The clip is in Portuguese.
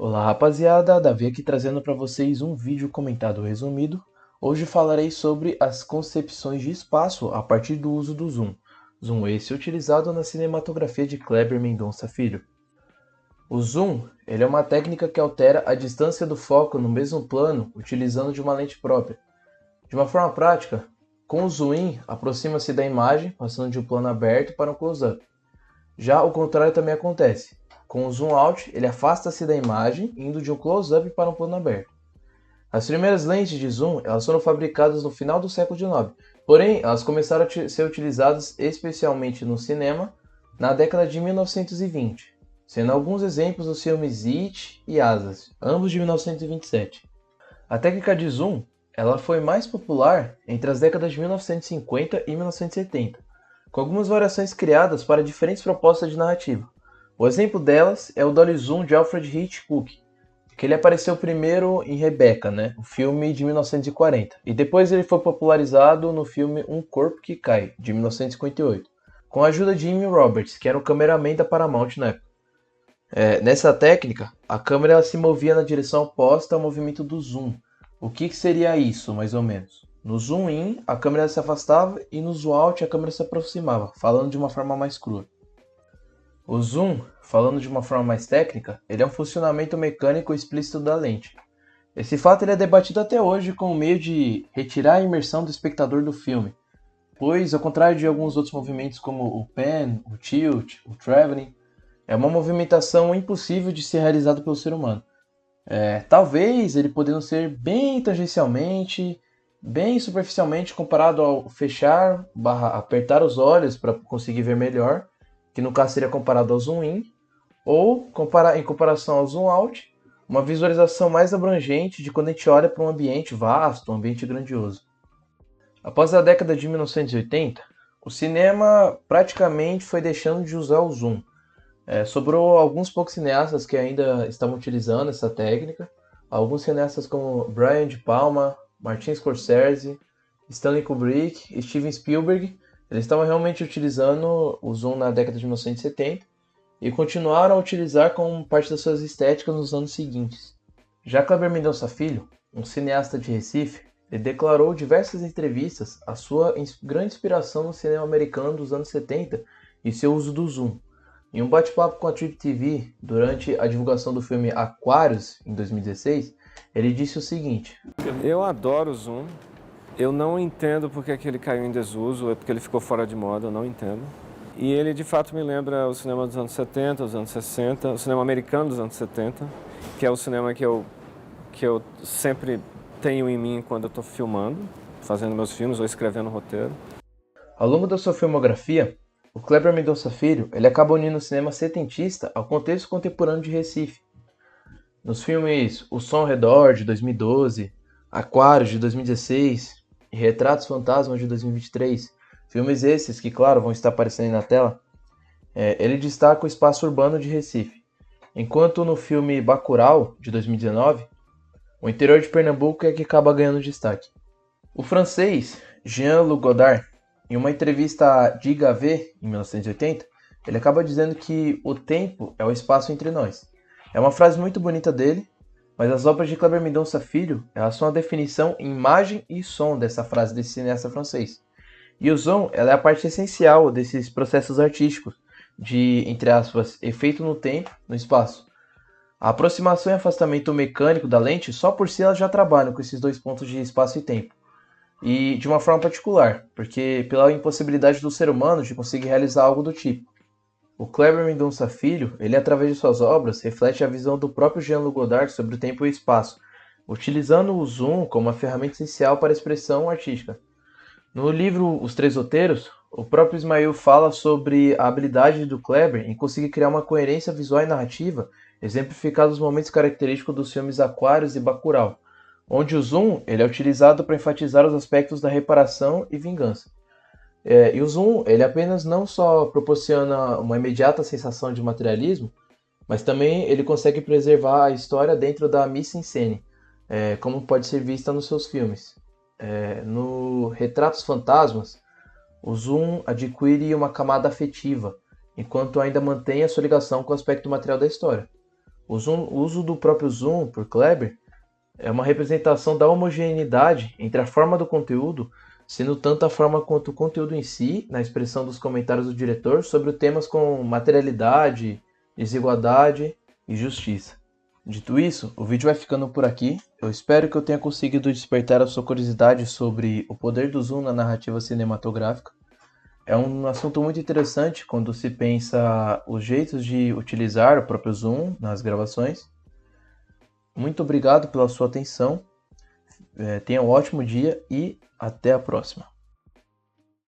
Olá rapaziada, Davi aqui trazendo para vocês um vídeo comentado resumido. Hoje falarei sobre as concepções de espaço a partir do uso do zoom. Zoom esse utilizado na cinematografia de Kleber Mendonça Filho. O zoom, ele é uma técnica que altera a distância do foco no mesmo plano utilizando de uma lente própria. De uma forma prática, com o zoom in, aproxima-se da imagem passando de um plano aberto para um close-up. Já o contrário também acontece. Com o zoom out, ele afasta-se da imagem, indo de um close-up para um plano aberto. As primeiras lentes de zoom elas foram fabricadas no final do século XIX, porém elas começaram a ser utilizadas especialmente no cinema na década de 1920, sendo alguns exemplos os filmes It e Asas, ambos de 1927. A técnica de zoom ela foi mais popular entre as décadas de 1950 e 1970, com algumas variações criadas para diferentes propostas de narrativa. O exemplo delas é o Dolly Zoom de Alfred Hitchcock, que ele apareceu primeiro em Rebecca, o filme de 1940, e depois ele foi popularizado no filme Um Corpo que Cai, de 1958, com a ajuda de Jimmy Roberts, que era o cameraman da Paramount na época. Nessa técnica, a câmera ela se movia na direção oposta ao movimento do zoom. O que seria isso, mais ou menos? No zoom in, a câmera se afastava e no zoom out a câmera se aproximava, falando de uma forma mais crua. O zoom, falando de uma forma mais técnica, ele é um funcionamento mecânico explícito da lente. Esse fato ele é debatido até hoje como meio de retirar a imersão do espectador do filme, pois, ao contrário de alguns outros movimentos como o pan, o tilt, o traveling, é uma movimentação impossível de ser realizada pelo ser humano. Talvez ele podendo ser bem tangencialmente, bem superficialmente comparado ao fechar, apertar os olhos para conseguir ver melhor, que no caso seria comparado ao zoom in, ou em comparação ao zoom out, uma visualização mais abrangente de quando a gente olha para um ambiente vasto, um ambiente grandioso. Após a década de 1980, o cinema praticamente foi deixando de usar o zoom. Sobrou alguns poucos cineastas que ainda estavam utilizando essa técnica, alguns cineastas como Brian De Palma, Martin Scorsese, Stanley Kubrick e Steven Spielberg, eles estavam realmente utilizando o zoom na década de 1970 e continuaram a utilizar como parte das suas estéticas nos anos seguintes. Já Kleber Mendonça Filho, um cineasta de Recife, ele declarou em diversas entrevistas a sua grande inspiração no cinema americano dos anos 70 e seu uso do zoom. Em um bate-papo com a Trip TV, durante a divulgação do filme Aquarius, em 2016, ele disse o seguinte: Eu adoro o zoom. Eu não entendo porque que ele caiu em desuso, é porque ele ficou fora de moda, eu não entendo. E ele de fato me lembra o cinema dos anos 70, os anos 60, o cinema americano dos anos 70, que é o cinema que eu sempre tenho em mim quando eu estou filmando, fazendo meus filmes ou escrevendo roteiro. Ao longo da sua filmografia, o Kleber Mendonça Filho ele acaba unindo o cinema setentista ao contexto contemporâneo de Recife. Nos filmes O Som ao Redor, de 2012, Aquários, de 2016 e Retratos Fantasmas, de 2023, filmes esses que, claro, vão estar aparecendo aí na tela, ele destaca o espaço urbano de Recife. Enquanto no filme Bacurau, de 2019, o interior de Pernambuco é que acaba ganhando destaque. O francês Jean-Luc Godard, em uma entrevista a Diga V, em 1980, ele acaba dizendo que o tempo é o espaço entre nós. É uma frase muito bonita dele, mas as obras de Kleber Mendonça Filho elas são a definição em imagem e som dessa frase desse cineasta francês. E o som ela é a parte essencial desses processos artísticos, de, entre aspas, efeito no tempo, no espaço. A aproximação e afastamento mecânico da lente, só por si elas já trabalham com esses dois pontos de espaço e tempo. E de uma forma particular, porque pela impossibilidade do ser humano de conseguir realizar algo do tipo. O Kleber Mendonça Filho, ele através de suas obras, reflete a visão do próprio Jean-Luc Godard sobre o tempo e o espaço, utilizando o zoom como uma ferramenta essencial para a expressão artística. No livro Os Três Roteiros, o próprio Ismael fala sobre a habilidade do Kleber em conseguir criar uma coerência visual e narrativa, exemplificada nos momentos característicos dos filmes Aquários e Bacurau, onde o zoom ele é utilizado para enfatizar os aspectos da reparação e vingança. E o zoom ele apenas não só proporciona uma imediata sensação de materialismo, mas também ele consegue preservar a história dentro da mise-en-scène, como pode ser vista nos seus filmes. No Retratos Fantasmas, o zoom adquire uma camada afetiva, enquanto ainda mantém a sua ligação com o aspecto material da história. O uso do próprio zoom por Kleber é uma representação da homogeneidade entre a forma do conteúdo, sendo tanto a forma quanto o conteúdo em si, na expressão dos comentários do diretor sobre temas como materialidade, desigualdade e justiça. Dito isso, o vídeo vai ficando por aqui. Eu espero que eu tenha conseguido despertar a sua curiosidade sobre o poder do zoom na narrativa cinematográfica. É um assunto muito interessante quando se pensa os jeitos de utilizar o próprio zoom nas gravações. Muito obrigado pela sua atenção. Tenha um ótimo dia e até a próxima.